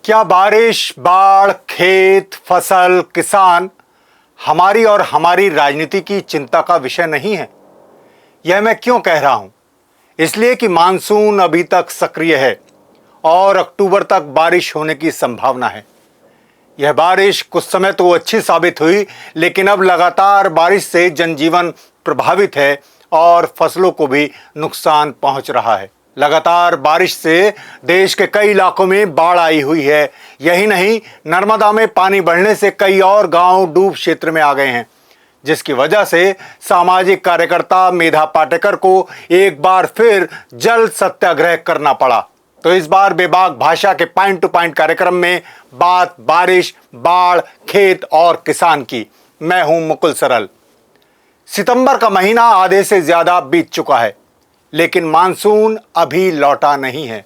क्या बारिश, बाढ़, खेत, फसल, किसान हमारी और हमारी राजनीति की चिंता का विषय नहीं है? यह मैं क्यों कह रहा हूं? इसलिए कि मानसून अभी तक सक्रिय है और अक्टूबर तक बारिश होने की संभावना है। यह बारिश कुछ समय तो अच्छी साबित हुई, लेकिन अब लगातार बारिश से जनजीवन प्रभावित है और फसलों को भी नुकसान पहुंच रहा है। लगातार बारिश से देश के कई इलाकों में बाढ़ आई हुई है। यही नहीं, नर्मदा में पानी बढ़ने से कई और गांव डूब क्षेत्र में आ गए हैं, जिसकी वजह से सामाजिक कार्यकर्ता मेधा पाटेकर को एक बार फिर जल सत्याग्रह करना पड़ा। तो इस बार बेबाक भाषा के पॉइंट टू पॉइंट कार्यक्रम में बात बारिश, बाढ़, खेत और किसान की। मैं हूं मुकुल सरल। सितंबर का महीना आधे से ज्यादा बीत चुका है, लेकिन मानसून अभी लौटा नहीं है।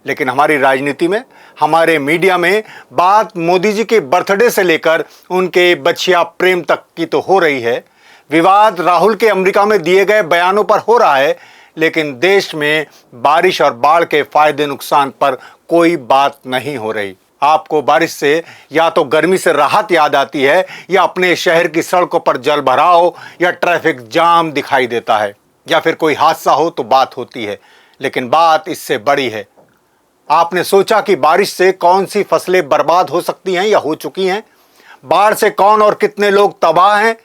लेकिन हमारी राजनीति में, हमारे मीडिया में बात मोदी जी के बर्थडे से लेकर उनके बछिया प्रेम तक की तो हो रही है। विवाद राहुल के अमेरिका में दिए गए बयानों पर हो रहा है, लेकिन देश में बारिश और बाढ़ के फायदे नुकसान पर कोई बात नहीं हो रही। आपको बारिश से या तो गर्मी से राहत याद आती है, या अपने शहर की सड़कों पर जल भराव या ट्रैफिक जाम दिखाई देता है, या फिर कोई हादसा हो तो बात होती है। लेकिन बात इससे बड़ी है। आपने सोचा कि बारिश से कौन सी फसलें बर्बाद हो सकती हैं या हो चुकी हैं? बाढ़ से कौन और कितने लोग तबाह हैं?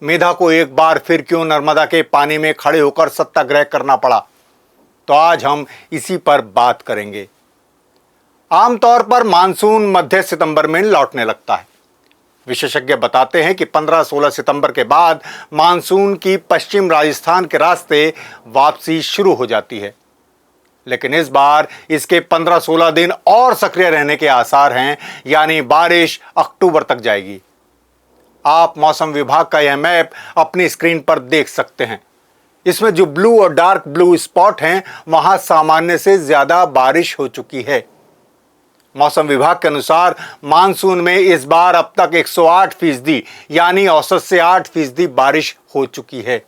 मेधा को एक बार फिर क्यों नर्मदा के पानी में खड़े होकर सत्याग्रह करना पड़ा? तो आज हम इसी पर बात करेंगे। आमतौर पर मानसून मध्य सितंबर में लौटने लगता है। विशेषज्ञ बताते हैं कि 15-16 सितंबर के बाद मानसून की पश्चिम राजस्थान के रास्ते वापसी शुरू हो जाती है। लेकिन इस बार इसके 15-16 दिन और सक्रिय रहने के आसार हैं, यानी बारिश अक्टूबर तक जाएगी। आप मौसम विभाग का यह मैप अपनी स्क्रीन पर देख सकते हैं। इसमें जो ब्लू और डार्क ब्लू स्पॉट हैं, वहां सामान्य से ज्यादा बारिश हो चुकी है। मौसम विभाग के अनुसार मानसून में इस बार अब तक 108% यानी औसत से 8% बारिश हो चुकी है।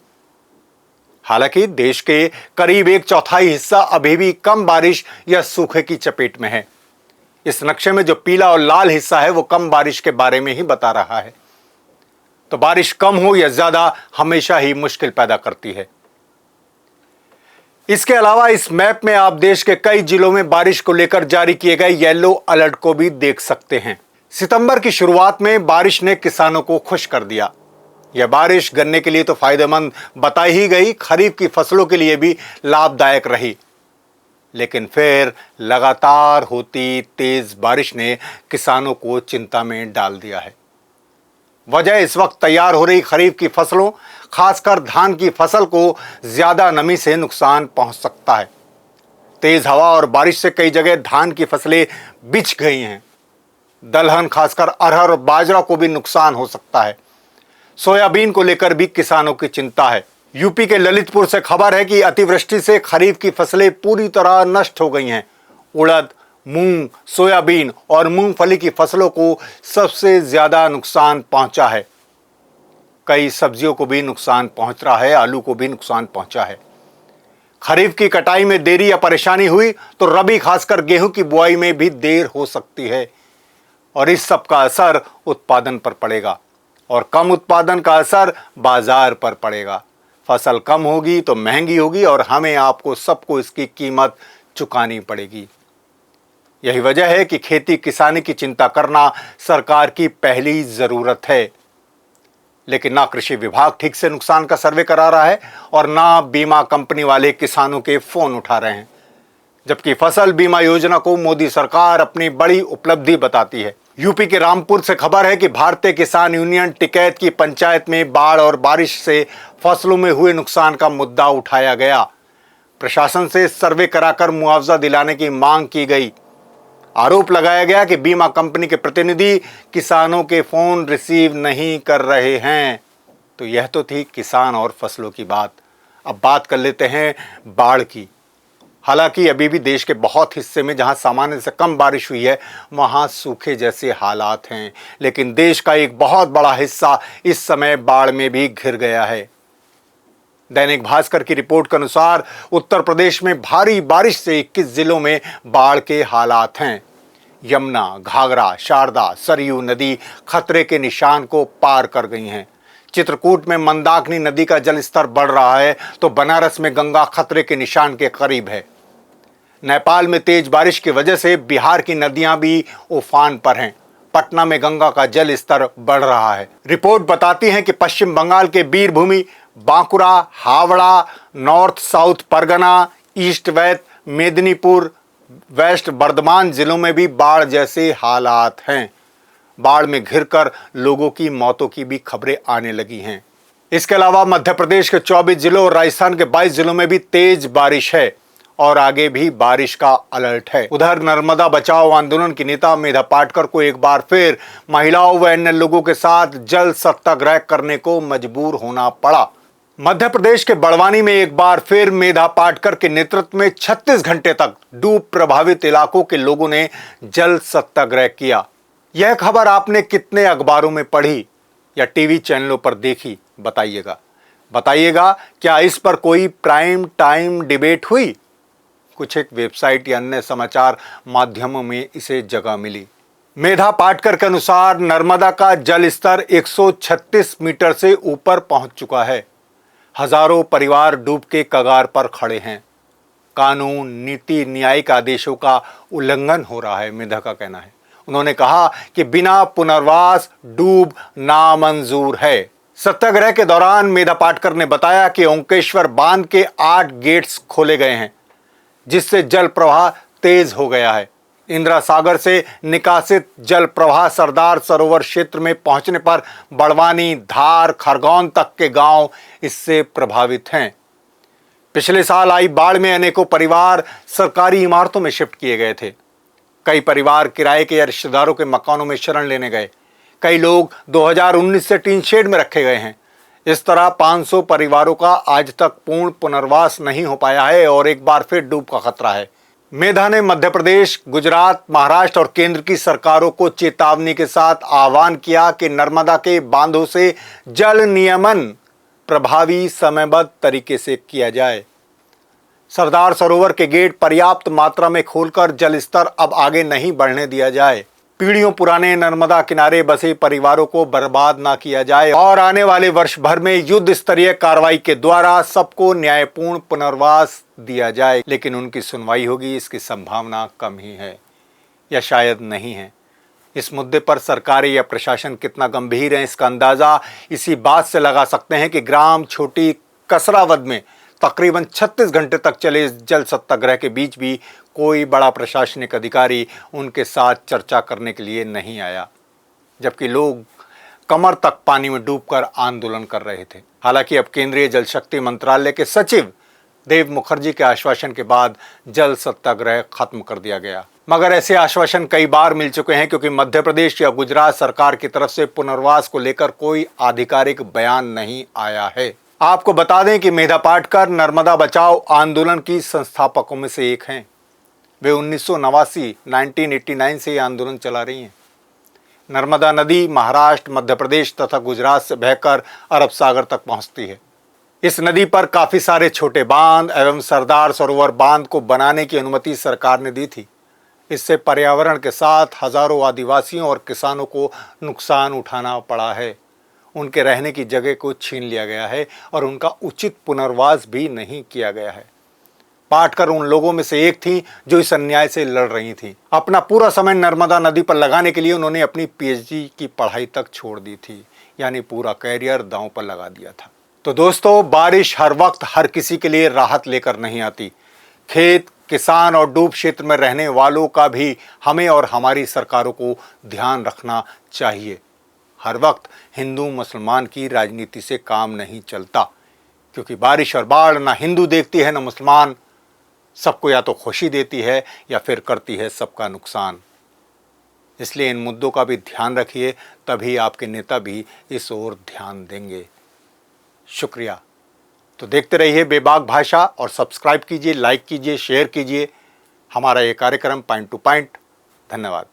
हालांकि देश के करीब 1/4 हिस्सा अभी भी कम बारिश या सूखे की चपेट में है। इस नक्शे में जो पीला और लाल हिस्सा है, वो कम बारिश के बारे में ही बता रहा है। तो बारिश कम हो या ज्यादा, हमेशा ही मुश्किल पैदा करती है। इसके अलावा इस मैप में आप देश के कई जिलों में बारिश को लेकर जारी किए गए येलो अलर्ट को भी देख सकते हैं। सितंबर की शुरुआत में बारिश ने किसानों को खुश कर दिया। यह बारिश गन्ने के लिए तो फायदेमंद बताई ही गई, खरीफ की फसलों के लिए भी लाभदायक रही। लेकिन फिर लगातार होती तेज बारिश ने किसानों को चिंता में डाल दिया है। वजह इस वक्त तैयार हो रही खरीफ की फसलों, खासकर धान की फसल को ज्यादा नमी से नुकसान पहुंच सकता है। तेज हवा और बारिश से कई जगह धान की फसलें बिछ गई हैं। दलहन, खासकर अरहर और बाजरा को भी नुकसान हो सकता है। सोयाबीन को लेकर भी किसानों की चिंता है। यूपी के ललितपुर से खबर है कि अतिवृष्टि से खरीफ की फसलें पूरी तरह नष्ट हो गई हैं। उड़द, मूंग, सोयाबीन और मूंगफली की फसलों को सबसे ज्यादा नुकसान पहुंचा है। कई सब्जियों को भी नुकसान पहुंच रहा है, आलू को भी नुकसान पहुंचा है। खरीफ की कटाई में देरी या परेशानी हुई तो रबी, खासकर गेहूं की बुआई में भी देर हो सकती है, और इस सब का असर उत्पादन पर पड़ेगा, और कम उत्पादन का असर बाजार पर पड़ेगा। फसल कम होगी तो महंगी होगी, और हमें, आपको, सबको इसकी कीमत चुकानी पड़ेगी। यही वजह है कि खेती किसानी की चिंता करना सरकार की पहली जरूरत है। लेकिन ना कृषि विभाग ठीक से नुकसान का सर्वे करा रहा है, और ना बीमा कंपनी वाले किसानों के फोन उठा रहे हैं। जबकि फसल बीमा योजना को मोदी सरकार अपनी बड़ी उपलब्धि बताती है। यूपी के रामपुर से खबर है कि भारतीय किसान यूनियन टिकैत की पंचायत में बाढ़ और बारिश से फसलों में हुए नुकसान का मुद्दा उठाया गया। प्रशासन से सर्वे कराकर मुआवजा दिलाने की मांग की गई। आरोप लगाया गया कि बीमा कंपनी के प्रतिनिधि किसानों के फोन रिसीव नहीं कर रहे हैं। तो यह तो थी किसान और फसलों की बात। अब बात कर लेते हैं बाढ़ की। हालांकि अभी भी देश के बहुत हिस्से में जहां सामान्य से कम बारिश हुई है, वहां सूखे जैसे हालात हैं। लेकिन देश का एक बहुत बड़ा हिस्सा इस समय बाढ़ में भी घिर गया है। दैनिक भास्कर की रिपोर्ट के अनुसार उत्तर प्रदेश में भारी बारिश से 21 जिलों में बाढ़ के हालात हैं। यमुना, घाघरा, शारदा, सरयू नदी खतरे के निशान को पार कर गई हैं। चित्रकूट में मंदाकिनी नदी का जलस्तर बढ़ रहा है तो बनारस में गंगा खतरे के निशान के करीब है। नेपाल में तेज बारिश की वजह से बिहार की नदियां भी उफान पर हैं। पटना में गंगा का जल स्तर बढ़ रहा है। रिपोर्ट बताती है कि पश्चिम बंगाल के Birbhum, Bankura, Howrah, north south Pargana, east west, Medinipur, west Bardhaman जिलों में भी बाढ़ जैसे हालात हैं। बाढ़ में घिरकर लोगों की मौतों की भी खबरें आने लगी हैं। इसके अलावा मध्य प्रदेश के 24 जिलों और राजस्थान के 22 जिलों में भी तेज बारिश है और आगे भी बारिश का अलर्ट है। उधर नर्मदा बचाओ आंदोलन की नेता मेधा पाटकर को एक बार फिर महिलाओं व अन्य लोगों के साथ जल सत्याग्रह करने को मजबूर होना पड़ा। मध्य प्रदेश के बड़वानी में एक बार फिर मेधा पाटकर के नेतृत्व में 36 घंटे तक डूब प्रभावित इलाकों के लोगों ने जल सत्याग्रह किया। यह खबर आपने कितने अखबारों में पढ़ी या टीवी चैनलों पर देखी, बताइएगा क्या इस पर कोई प्राइम टाइम डिबेट हुई? कुछ एक वेबसाइट या अन्य समाचार माध्यमों में इसे जगह मिली। मेधा पाटकर के अनुसार नर्मदा का जल स्तर 136 मीटर से ऊपर पहुंच चुका है। हजारों परिवार डूब के कगार पर खड़े हैं। कानून, नीति, न्यायिक आदेशों का उल्लंघन हो रहा है, मेधा का कहना है। उन्होंने कहा कि बिना पुनर्वास डूब नामंजूर है। सत्याग्रह के दौरान मेधा पाटकर ने बताया कि ओंकेश्वर बांध के 8 गेट्स खोले गए हैं, जिससे जल प्रवाह तेज हो गया है। इंदिरा सागर से निकासित जल प्रवाह सरदार सरोवर क्षेत्र में पहुंचने पर बड़वानी, धार, खरगोन तक के गांव इससे प्रभावित हैं। पिछले साल आई बाढ़ में अनेकों परिवार सरकारी इमारतों में शिफ्ट किए गए थे। कई परिवार किराए के या रिश्तेदारों के मकानों में शरण लेने गए। कई लोग 2019 से टीन शेड में रखे गए हैं। इस तरह 500 परिवारों का आज तक पूर्ण पुनर्वास नहीं हो पाया है और एक बार फिर डूब का खतरा है। मेधा ने मध्य प्रदेश, गुजरात, महाराष्ट्र और केंद्र की सरकारों को चेतावनी के साथ आह्वान किया कि नर्मदा के बांधों से जल नियमन प्रभावी समयबद्ध तरीके से किया जाए। सरदार सरोवर के गेट पर्याप्त मात्रा में खोलकर जल स्तर अब आगे नहीं बढ़ने दिया जाए। पीढ़ियों पुराने नर्मदा किनारे बसे परिवारों को बर्बाद ना किया जाए और आने वाले वर्ष भर में युद्ध स्तरीय कार्रवाई के द्वारा सबको न्यायपूर्ण पुनर्वास दिया जाए। लेकिन उनकी सुनवाई होगी, इसकी संभावना कम ही है या शायद नहीं है। इस मुद्दे पर सरकारें या प्रशासन कितना गंभीर है, इसका अंदाजा इसी बात से लगा सकते हैं कि ग्राम छोटी कसरावद में तकरीबन 36 घंटे तक चले जल सत्याग्रह के बीच भी कोई बड़ा प्रशासनिक अधिकारी उनके साथ चर्चा करने के लिए नहीं आया, जबकि लोग कमर तक पानी में डूबकर आंदोलन कर रहे थे। हालांकि अब केंद्रीय जल शक्ति मंत्रालय के सचिव देव मुखर्जी के आश्वासन के बाद जल सत्याग्रह खत्म कर दिया गया। मगर ऐसे आश्वासन कई बार मिल चुके हैं, क्योंकि मध्य प्रदेश या गुजरात सरकार की तरफ से पुनर्वास को लेकर कोई आधिकारिक बयान नहीं आया है। आपको बता दें कि मेधा पाटकर नर्मदा बचाओ आंदोलन की संस्थापकों में से एक हैं। वे 1989 से ये आंदोलन चला रही हैं। नर्मदा नदी महाराष्ट्र, मध्य प्रदेश तथा गुजरात से बहकर अरब सागर तक पहुंचती है। इस नदी पर काफी सारे छोटे बांध एवं सरदार सरोवर बांध को बनाने की अनुमति सरकार ने दी थी। इससे पर्यावरण के साथ हजारों आदिवासियों और किसानों को नुकसान उठाना पड़ा है। उनके रहने की जगह को छीन लिया गया है और उनका उचित पुनर्वास भी नहीं किया गया है। पाटकर उन लोगों में से एक थी जो इस अन्याय से लड़ रही थी। अपना पूरा समय नर्मदा नदी पर लगाने के लिए उन्होंने अपनी पीएचडी की पढ़ाई तक छोड़ दी थी, यानी पूरा कैरियर दांव पर लगा दिया था। तो दोस्तों, बारिश हर वक्त हर किसी के लिए राहत लेकर नहीं आती। खेत, किसान और डूब क्षेत्र में रहने वालों का भी हमें और हमारी सरकारों को ध्यान रखना चाहिए। हर वक्त हिंदू मुसलमान की राजनीति से काम नहीं चलता, क्योंकि बारिश और बाढ़ ना हिंदू देखती है ना मुसलमान। सबको या तो खुशी देती है या फिर करती है सबका नुकसान। इसलिए इन मुद्दों का भी ध्यान रखिए, तभी आपके नेता भी इस ओर ध्यान देंगे। शुक्रिया। तो देखते रहिए बेबाक भाषा और सब्सक्राइब कीजिए, लाइक कीजिए, शेयर कीजिए हमारा ये कार्यक्रम पॉइंट टू पॉइंट। धन्यवाद।